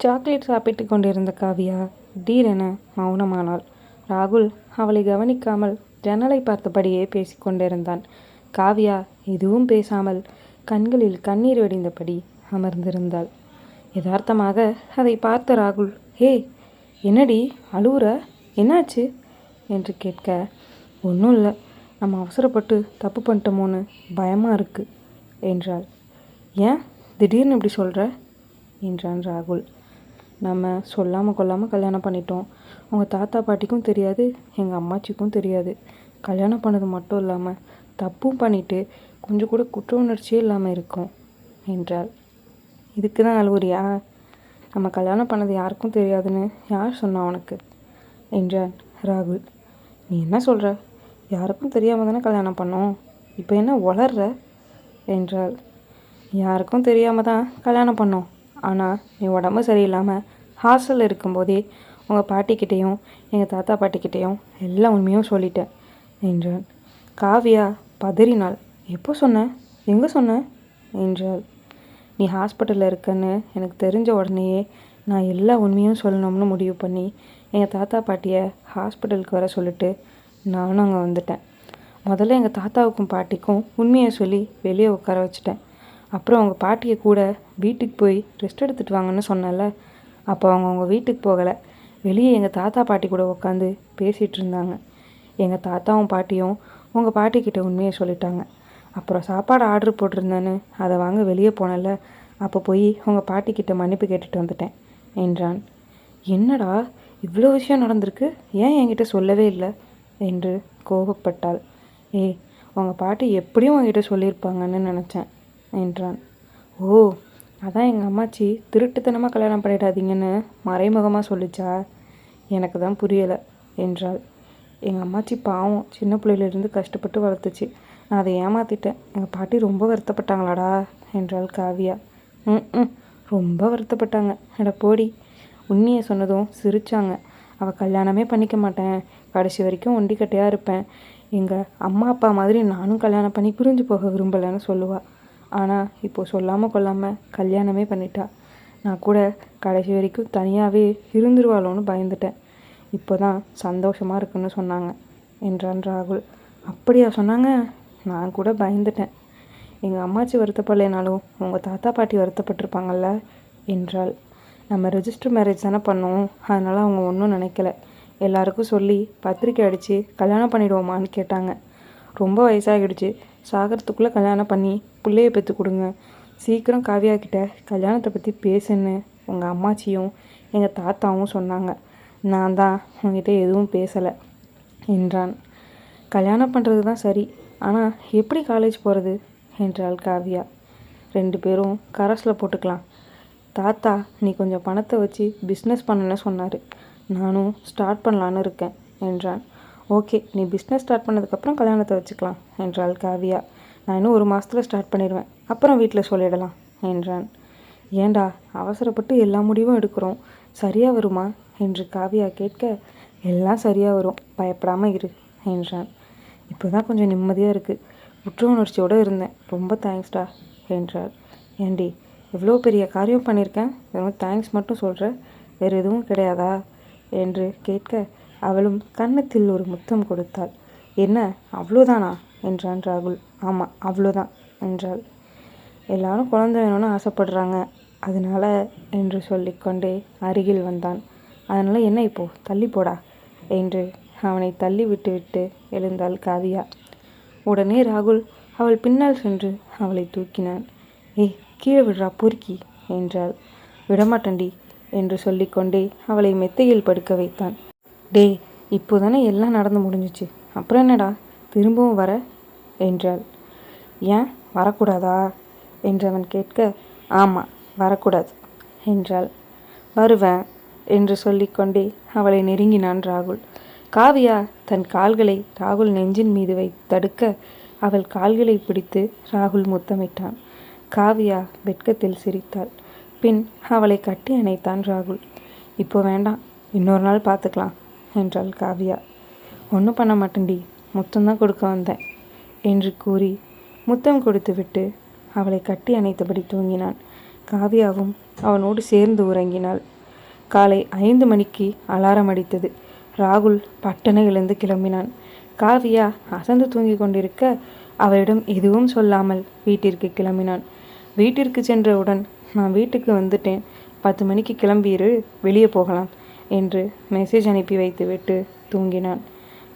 Chocolate சாப்பிட்டு கொண்டிருந்த காவியா திடீரென மௌனமானாள். ராகுல் அவளை கவனிக்காமல் ஜன்னலை பார்த்தபடியே பேசிக்கொண்டிருந்தான். காவியா எதுவும் பேசாமல் கண்களில் கண்ணீர் வடிந்தபடி அமர்ந்திருந்தாள். யதார்த்தமாக அதை பார்த்த ராகுல், ஹே என்னடி அழுவுற, என்னாச்சு என்று கேட்க, ஒன்றும் இல்லை, நம்ம அவசரப்பட்டு தப்பு பண்ணிட்டோமோன்னு பயமாக இருக்குது என்றாள். ஏன் திடீர்னு இப்படி சொல்கிற என்றான் ராகுல். நம்ம சொல்லாமல் கொள்ளாமல் கல்யாணம் பண்ணிட்டோம். உங்கள் தாத்தா பாட்டிக்கும் தெரியாது, எங்கள் அம்மாச்சிக்கும் தெரியாது. கல்யாணம் பண்ணது மட்டும் இல்லாமல் தப்பும் பண்ணிவிட்டு கொஞ்சம் கூட குற்ற உணர்ச்சியே இல்லாமல் இருக்கோம் என்றாள். இதுக்கு தான் அழுவுறியா? நம்ம கல்யாணம் பண்ணது யாருக்கும் தெரியாதுன்னு யார் சொன்னா உனக்கு என்றான் ராகுல். நீ என்ன சொல்கிற? யாருக்கும் தெரியாமல் தானே கல்யாணம் பண்ணோம், இப்போ என்ன வளர்ற என்றாள். யாருக்கும் தெரியாமல் தான் கல்யாணம் பண்ணோம். ஆனால் நீ உடம்பு சரியில்லாமல் ஹாஸ்டலில் இருக்கும்போதே உங்கள் பாட்டிக்கிட்டேயும் எங்கள் தாத்தா பாட்டிக்கிட்டேயும் எல்லா உண்மையும் சொல்லிட்டேன் என்றான். காவியா பதறினாள். எப்போ சொன்ன, எங்கே சொன்ன என்றாள். நீ ஹாஸ்பிட்டலில் இருக்கன்னு எனக்கு தெரிஞ்ச உடனேயே நான் எல்லா உண்மையும் சொல்லணும்னு முடிவு பண்ணி எங்கள் தாத்தா பாட்டியை ஹாஸ்பிட்டலுக்கு வர சொல்லிட்டு நானும் அங்கே வந்துட்டேன். முதல்ல எங்கள் தாத்தாவுக்கும் பாட்டிக்கும் உண்மையை சொல்லி வெளியே உட்கார வச்சுட்டேன். அப்புறம் அவங்க பாட்டியை கூட வீட்டுக்கு போய் ரெஸ்ட் எடுத்துகிட்டு வாங்கன்னு சொன்னல, அப்போ அவங்க வீட்டுக்கு போகலை, வெளியே எங்கள் தாத்தா பாட்டி கூட உட்காந்து பேசிகிட்டு இருந்தாங்க. எங்கள் தாத்தாவும் பாட்டியும் உங்கள் பாட்டிக்கிட்ட உண்மையை சொல்லிட்டாங்க. அப்புறம் சாப்பாடு ஆர்டர் போட்டிருந்தேன்னு அதை வாங்க வெளியே போனல, அப்போ போய் உங்கள் பாட்டிக்கிட்ட மன்னிப்பு கேட்டுட்டு வந்துட்டேன் என்றான். என்னடா இவ்வளோ விஷயம் நடந்திருக்கு, ஏன் என்கிட்ட சொல்லவே இல்லை என்று கோபப்பட்டாள். உங்கள் பாட்டி எப்படியும் உங்ககிட்ட சொல்லியிருப்பாங்கன்னு நினச்சேன் என்றான். ஓ, அதான் எங்கள் அம்மாச்சி திருட்டுத்தனமாக கல்யாணம் பண்ணிடாதீங்கன்னு மறைமுகமாக சொல்லிச்சா? எனக்கு தான் புரியலை என்றாள். எங்கள் அம்மாச்சி பாவம், சின்ன பிள்ளையிலேருந்து கஷ்டப்பட்டு வளர்த்துச்சு, நான் அதை ஏமாற்றிட்டேன். எங்கள் பாட்டி ரொம்ப வருத்தப்பட்டாங்களாடா என்றாள் காவியா. ரொம்ப வருத்தப்பட்டாங்க. எட போடி. உண்மையை சொன்னதும் சிரித்தாங்க. அவள் கல்யாணமே பண்ணிக்க மாட்டேன், கடைசி வரைக்கும் ஒண்டிக்கட்டையாக இருப்பேன், எங்கள் அம்மா அப்பா மாதிரி நானும் கல்யாணம் பண்ணி புரிஞ்சு போக விரும்பலைன்னு சொல்லுவாள். ஆனால் இப்போது சொல்லாமல் கொள்ளாமல் கல்யாணமே பண்ணிட்டா. நான் கூட கடைசி வரைக்கும் தனியாகவே இருந்துருவாளோன்னு பயந்துட்டேன். இப்போ தான் சந்தோஷமாக இருக்குன்னு சொன்னாங்க என்றான் ராகுல். அப்படியா சொன்னாங்க? நான் கூட பயந்துட்டேன். எங்கள் அம்மாச்சி வருத்தப்படலைனாலும் உங்கள் தாத்தா பாட்டி வருத்தப்பட்டிருப்பாங்கல்ல என்றாள். நம்ம ரெஜிஸ்டர் மேரேஜ் தானே பண்ணோம், அதனால் அவங்க ஒன்றும் நினைக்கல. எல்லாருக்கும் சொல்லி பத்திரிக்கை அடித்து கல்யாணம் பண்ணிவிடுவோமான்னு கேட்டாங்க. ரொம்ப வயசாகிடுச்சு, சாகிறதுக்குள்ளே கல்யாணம் பண்ணி பிள்ளைய பெற்று கொடுங்க, சீக்கிரம் காவியா கிட்ட கல்யாணத்தை பற்றி பேசுன்னு உங்கள் அம்மாச்சியும் எங்கள் தாத்தாவும் சொன்னாங்க. நான் தான் உங்ககிட்ட எதுவும் பேசலை என்றான். கல்யாணம் பண்ணுறது தான் சரி, ஆனால் எப்படி காலேஜ் போகிறது என்றாள் காவியா. 2 பேரும் கரஸில் போட்டுக்கலாம். தாத்தா நீ கொஞ்சம் பணத்தை வச்சு பிஸ்னஸ் பண்ணுன்னு சொன்னார், நானும் ஸ்டார்ட் பண்ணலான்னு இருக்கேன் என்றான். ஓகே, நீ பிஸ்னஸ் ஸ்டார்ட் பண்ணதுக்கப்புறம் கல்யாணத்தை வச்சுக்கலாம் என்றாள் காவியா. நான் இன்னும் 1 மாதத்தில் ஸ்டார்ட் பண்ணிடுவேன், அப்புறம் வீட்டில் சொல்லிடலாம் என்றான். ஏண்டா அவசரப்பட்டு எல்லா முடிவும் எடுக்கிறோம், சரியாக வருமா என்று காவியா கேட்க, எல்லாம் சரியாக வரும், பயப்படாமல் இரு என்றான். இப்போ தான் கொஞ்சம் நிம்மதியாக இருக்குது, குற்ற உணர்ச்சியோடு இருந்தேன், ரொம்ப தேங்க்ஸ்டா என்றாள். ஏண்டி எவ்வளோ பெரிய காரியம் பண்ணியிருக்கேன், வெறும் தேங்க்ஸ் மட்டும் சொல்கிற, வேறு எதுவும் கிடையாதா என்று கேட்க, அவளும் கன்னத்தில் ஒரு முத்தம் கொடுத்தாள். என்ன அவ்வளோதானா என்றான் ராகுல். ஆமாம் அவ்வளோதான் என்றாள். எல்லாரும் குழந்தை வேணும்னு ஆசைப்படுறாங்க, அதனால என்று சொல்லிக்கொண்டே அருகில் வந்தான். அதனால் என்ன இப்போது தள்ளி போடா என்று அவனை தள்ளி விட்டு எழுந்தாள் காவியா. உடனே ராகுல் அவள் பின்னால் சென்று அவளை தூக்கினான். கீழே விடுறா பொறுக்கி என்றாள். விடமாட்டண்டி என்று சொல்லிக்கொண்டே அவளை மெத்தையில் படுக்க வைத்தான். இப்போதானே எல்லாம் நடந்து முடிஞ்சிச்சு, அப்புறம் என்னடா திரும்பவும் வர என்றாள். ஏன் வரக்கூடாதா என்றவன் கேட்க, ஆமாம் வரக்கூடாது என்றாள். வருவேன் என்று சொல்லிக்கொண்டே அவளை நெருங்கினான் ராகுல். காவியா தன் கால்களை ராகுல் நெஞ்சின் மீது தடுக்க அவள் கால்களை பிடித்து ராகுல் முத்தமிட்டான். காவியா வெட்கத்தில் சிரித்தாள். பின் அவளை கட்டி அணைத்தான் ராகுல். இப்போ வேண்டாம், இன்னொரு நாள் பார்த்துக்கலாம் என்றாள் காவியா. ஒன்றும் பண்ண மாட்டேன்டி, முத்தம்தான் கொடுக்க வந்தேன் என்று கூறி முத்தம் கொடுத்து விட்டு அவளை கட்டி அணைத்தபடி தூங்கினான். காவியாவும் அவனோடு சேர்ந்து உறங்கினாள். காலை 5 மணிக்கு அலாரம் அடித்தது. ராகுல் பட்டனை எழுந்து கிளம்பினான். காவியா அசந்து தூங்கி கொண்டிருக்க அவளிடம் எதுவும் சொல்லாமல் வீட்டிற்கு கிளம்பினான். வீட்டிற்கு சென்றவுடன், நான் வீட்டுக்கு வந்துட்டேன், 10 மணிக்கு கிளம்பியிரு, வெளியே போகலாம் என்று மெசேஜ் அனுப்பி வைத்துவிட்டு தூங்கினான்.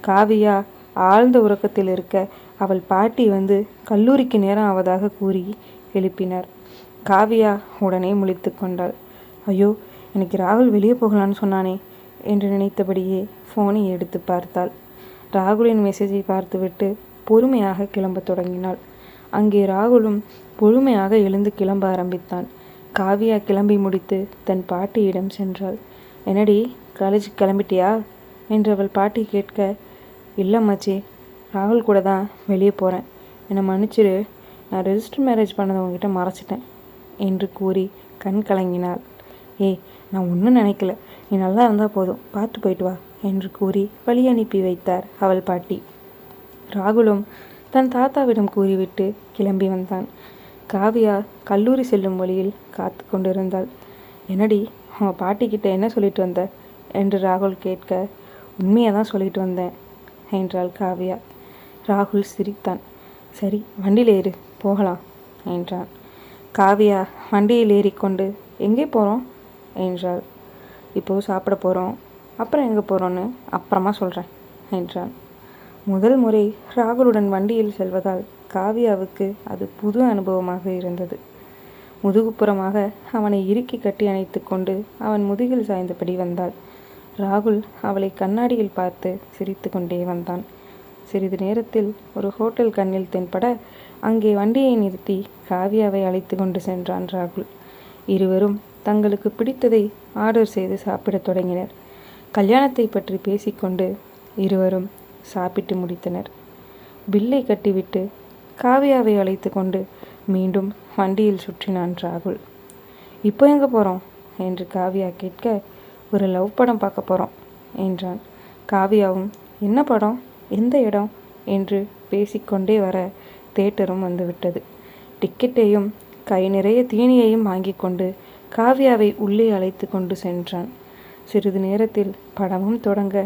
காவியா ஆழ்ந்த உறக்கத்தில் இருக்க அவள் பாட்டி வந்து கல்லூரிக்கு நேரம் ஆவதாக கூறி எழுப்பினார். காவியா உடனே முழித்து கொண்டாள். ஐயோ, எனக்கு ராகுல் வெளியே போகலான்னு சொன்னானே என்று நினைத்தபடியே ஃபோனை எடுத்து பார்த்தாள். ராகுலின் மெசேஜை பார்த்துவிட்டு பொறுமையாக கிளம்ப தொடங்கினாள். அங்கே ராகுலும் பொறுமையாக எழுந்து கிளம்ப ஆரம்பித்தான். காவியா கிளம்பி முடித்து தன் பாட்டியிடம் சென்றாள். என்னடி, காலேஜுக்கு கிளம்பிட்டியா என்று அவள் பாட்டி கேட்க, இல்லை மச்சி, ராகுல் கூட தான் வெளியே போகிறேன், என்னை மன்னிச்சிரு, நான் ரெஜிஸ்டர் மேரேஜ் பண்ணதை உங்ககிட்ட மறைச்சிட்டேன் என்று கூறி கண் கலங்கினாள். ஏய், நான் ஒன்றும் நினைக்கல, நீ நல்லா இருந்தால் போதும், பார்த்து போயிட்டு வா என்று கூறி வழி அனுப்பி வைத்தார் அவள் பாட்டி. ராகுலும் தன் தாத்தாவிடம் கூறிவிட்டு கிளம்பி வந்தான். காவியா கல்லூரி செல்லும் வழியில் காத்து கொண்டிருந்தாள். என்னடி, உங்கள் பாட்டிக்கிட்ட என்ன சொல்லிட்டு வந்த என்று ராகுல் கேட்க, உண்மையாக தான் சொல்லிட்டு வந்தேன் என்றாள் காவியா. ராகுல் சிரித்தான். சரி, வண்டியில் ஏறு, போகலாம் என்றான். காவியா வண்டியில் ஏறிக்கொண்டு, எங்கே போகிறோம் என்றாள். இப்போது சாப்பிட போகிறோம், அப்புறம் எங்கே போகிறோன்னு அப்புறமா சொல்கிறேன் என்றான். முதல் முறை ராகுலுடன் வண்டியில் செல்வதால் காவியாவுக்கு அது புது அனுபவமாக இருந்தது. முதுகுப்புறமாக அவனை இறுக்கி கட்டி அணைத்து கொண்டு அவன் முதுகில் சாய்ந்தபடி வந்தாள். ராகுல் அவளை கண்ணாடியில் பார்த்து சிரித்து கொண்டே வந்தான். சிறிது நேரத்தில் ஒரு ஹோட்டல் கண்ணில் தென்பட அங்கே வண்டியை நிறுத்தி காவியாவை அழைத்து கொண்டு சென்றான் ராகுல். இருவரும் தங்களுக்கு பிடித்ததை ஆர்டர் செய்து சாப்பிடத் தொடங்கினர். கல்யாணத்தை பற்றி பேசிக்கொண்டு இருவரும் சாப்பிட்டு முடித்தனர். பில்லை கட்டிவிட்டு காவியாவை அழைத்து கொண்டு மீண்டும் வண்டியில் சுற்றினான் ராகுல். இப்போ எங்கே போகிறோம் என்று காவியா கேட்க, ஒரு லவ் படம் பார்க்க போகிறோம் என்றான். காவியாவும், என்ன படம், எந்த இடம் என்று பேசிக்கொண்டே வர தேட்டரும் வந்துவிட்டது. டிக்கெட்டையும் கை நிறைய தீனியையும் வாங்கி கொண்டு காவியாவை உள்ளே அழைத்து கொண்டு சென்றான். சிறிது நேரத்தில் படமும் தொடங்க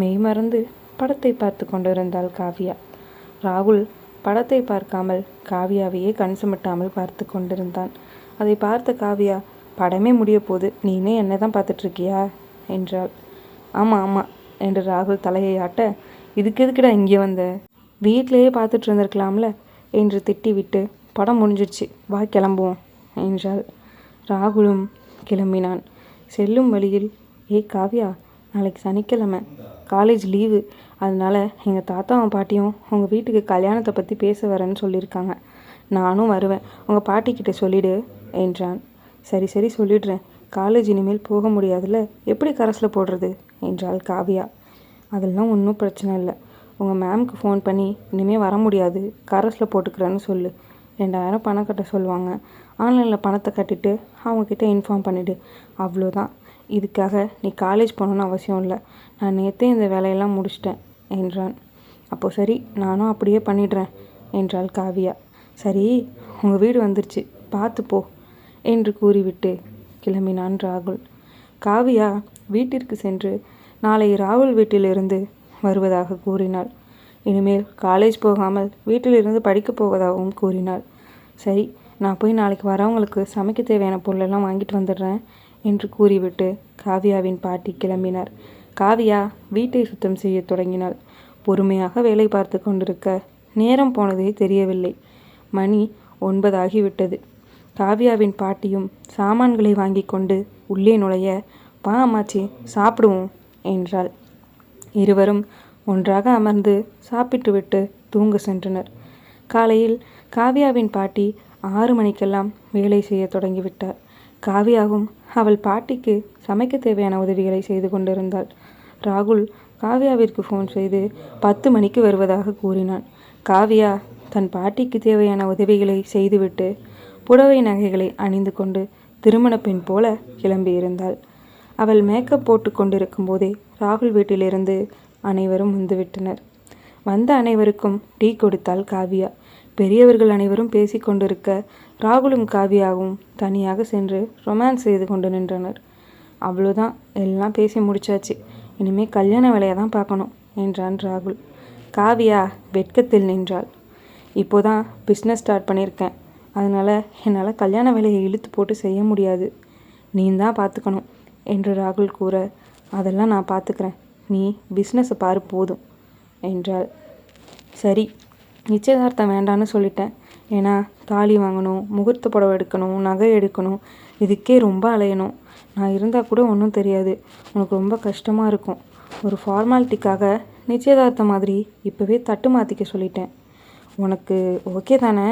மெய்மறந்து படத்தை பார்த்து கொண்டிருந்தாள் காவியா. ராகுல் படத்தை பார்க்காமல் காவியாவையே கண் சுமட்டாமல் பார்த்து கொண்டிருந்தான். அதை பார்த்த காவியா, படமே முடிய போது, நீனே என்ன தான் பார்த்துட்ருக்கியா என்றாள். ஆமாம் ஆமாம் என்று ராகுல் தலையை ஆட்ட, இதுக்கு எதுக்குடா இங்கே வந்த, வீட்டிலேயே பார்த்துட்டு இருந்திருக்கலாம்ல என்று திட்டிவிட்டு, படம் முடிஞ்சிடுச்சு, வா கிளம்புவோம் என்றாள். ராகுலும் கிளம்பினான். செல்லும் வழியில், காவியா, நாளைக்கு சனிக்கிழமை, காலேஜ் லீவு, அதனால் எங்கள் தாத்தாவும் பாட்டியும் உங்கள் வீட்டுக்கு கல்யாணத்தை பற்றி பேச வரேன்னு சொல்லியிருக்காங்க, நானும் வருவேன், உங்கள் பாட்டிக்கிட்ட சொல்லிடு என்றான். சரி சரி சொல்லிடுறேன், காலேஜ் இனிமேல் போக முடியாதுல்ல, எப்படி கரஸில் போடுறது என்றாள் காவியா. அதெல்லாம் ஒன்றும் பிரச்சனை இல்லை, உங்கள் மேம்க்கு ஃபோன் பண்ணி இனிமேல் வர முடியாது, கரஸில் போட்டுக்கிறேன்னு சொல்லு, 2000 பணம் கட்ட சொல்லுவாங்க, ஆன்லைனில் பணத்தை கட்டிட்டு அவங்கக்கிட்ட இன்ஃபார்ம் பண்ணிவிடு, அவ்வளோதான். இதுக்காக நீ காலேஜ் போகணுன்னு அவசியம் இல்லை, நான் நேற்றே இந்த வேலையெல்லாம் முடிச்சிட்டேன் என்றான். அப்போது சரி, நானும் அப்படியே பண்ணிடுறேன் என்றாள் காவியா. சரி, உங்கள் வீடு வந்துருச்சு, பார்த்து போ என்று கூறிவிட்டு கிளம்பினான் ராகுல். காவியா வீட்டிற்கு சென்று நாளை ராகுல் வீட்டிலிருந்து வருவதாக கூறினாள். இனிமேல் காலேஜ் போகாமல் வீட்டிலிருந்து படிக்கப் போவதாகவும் கூறினாள். சரி, நான் போய் நாளைக்கு வரவங்களுக்கு சமைக்க தேவையான பொருளெல்லாம் வாங்கிட்டு வந்துடுறேன் என்று கூறிவிட்டு காவியாவின் பாட்டி கிளம்பினார். காவியா வீட்டை சுத்தம் செய்ய தொடங்கினாள். பொறுமையாக வேலை பார்த்து கொண்டிருக்க நேரம் போனதே தெரியவில்லை. மணி 9 ஆகிவிட்டது. காவியாவின் பாட்டியும் சாமான்களை வாங்கி கொண்டு உள்ளே நுழைய, வா அம்மாச்சி, சாப்பிடுவோம் என்றாள். இருவரும் ஒன்றாக அமர்ந்து சாப்பிட்டுவிட்டு தூங்க சென்றனர். காலையில் காவியாவின் பாட்டி 6 மணிக்கெல்லாம் வேலை செய்ய தொடங்கிவிட்டார். காவியாவும் அவள் பாட்டிக்கு சமைக்க தேவையான உதவிகளை செய்து கொண்டிருந்தாள். ராகுல் காவியாவிற்கு ஃபோன் செய்து 10 மணிக்கு வருவதாக கூறினான். காவியா தன் பாட்டிக்கு தேவையான உதவிகளை செய்துவிட்டு புடவை நகைகளை அணிந்து கொண்டு திருமண பெண் போல கிளம்பியிருந்தாள். அவள் மேக்கப் போட்டு கொண்டிருக்கும் போதே ராகுல் வீட்டிலிருந்து அனைவரும் வந்துவிட்டனர். வந்த அனைவருக்கும் டீ கொடுத்தாள் காவியா. பெரியவர்கள் அனைவரும் பேசி கொண்டிருக்க ராகுலும் காவியாவும் தனியாக சென்று ரொமான்ஸ் செய்து கொண்டு நின்றனர். அவ்வளோதான், எல்லாம் பேசி முடிச்சாச்சு. இனிமேல் கல்யாண வேலையை தான் பார்க்கணும் என்றான் ராகுல். காவியா வெட்கத்தில் நின்றாள். இப்போதான் பிஸ்னஸ் ஸ்டார்ட் பண்ணியிருக்கேன். அதனால் என்னால் கல்யாண வேலையை இழுத்து போட்டு செய்ய முடியாது. நீ தான் பார்த்துக்கணும் என்று ராகுல் கூற, அதெல்லாம் நான் பார்த்துக்கிறேன், நீ பிஸ்னஸை பாரு போதும் என்றாள். சரி, நிச்சயதார்த்தம் வேண்டான்னு சொல்லிட்டேன். ஏன்னா தாலி வாங்கணும், முகூர்த்த புடவை எடுக்கணும், நகை எடுக்கணும், இதுக்கே ரொம்ப அலையணும். நான் இருந்தால் கூட ஒன்றும் தெரியாது, உனக்கு ரொம்ப கஷ்டமாக இருக்கும். ஒரு ஃபார்மாலிட்டிக்காக நிச்சயதார்த்தம் மாதிரி இப்போவே தட்டு மாற்றிக்க சொல்லிட்டேன். உனக்கு ஓகே தானே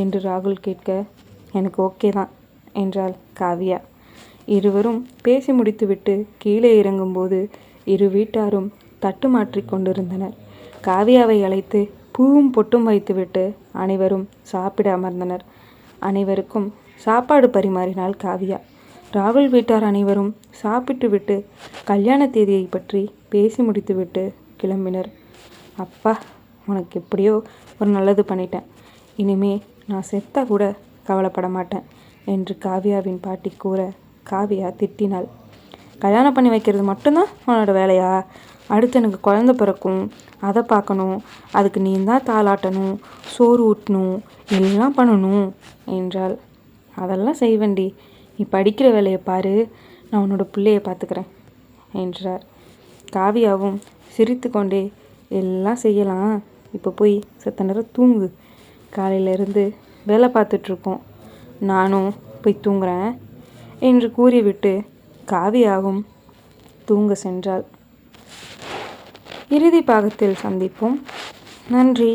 என்று ராகுல் கேட்க, எனக்கு ஓகே தான் என்றாள் காவியா. இருவரும் பேசி முடித்துவிட்டு கீழே இறங்கும்போது இரு வீட்டாரும் தட்டு மாற்றி கொண்டிருந்தனர். காவியாவை அழைத்து பூவும் பொட்டும் வைத்துவிட்டு அனைவரும் சாப்பிட அமர்ந்தனர். அனைவருக்கும் சாப்பாடு பரிமாறினாள் காவியா. ராகுல் வீட்டார் அனைவரும் சாப்பிட்டு விட்டு கல்யாண தேதியை பற்றி பேசி முடித்துவிட்டு கிளம்பினர். அப்பா, உனக்கு எப்படியோ ஒரு நல்லது பண்ணிட்டேன். இனிமே நான் செத்தா கூட கவலைப்பட மாட்டேன் என்று காவியாவின் பாட்டி கூற காவியா திட்டினாள். கல்யாணம் பண்ணி வைக்கிறது மட்டும்தான் உன்னோட வேலையா? அடுத்து எனக்கு குழந்தை பிறக்கும், அதை பார்க்கணும், அதுக்கு நீ தான் தாளாட்டணும், சோறு ஊட்டணும், எல்லாம் பண்ணணும் என்றாள். அதெல்லாம் செய்வேண்டி, நீ படிக்கிற வேலையை பாரு, நான் உன்னோட பிள்ளையை பார்த்துக்கிறேன் என்றார். காவியாவும் சிரித்து கொண்டே, எல்லாம் செய்யலாம், இப்போ போய் செத்த நேரம் தூங்கு, காலையிலேருந்து வேலை பார்த்துட்ருக்கோம், நானும் போய் தூங்குறேன் என்று கூறிவிட்டு காவியாவும் தூங்க சென்றாள். இறுதி பாகத்தில் சந்திப்போம். நன்றி.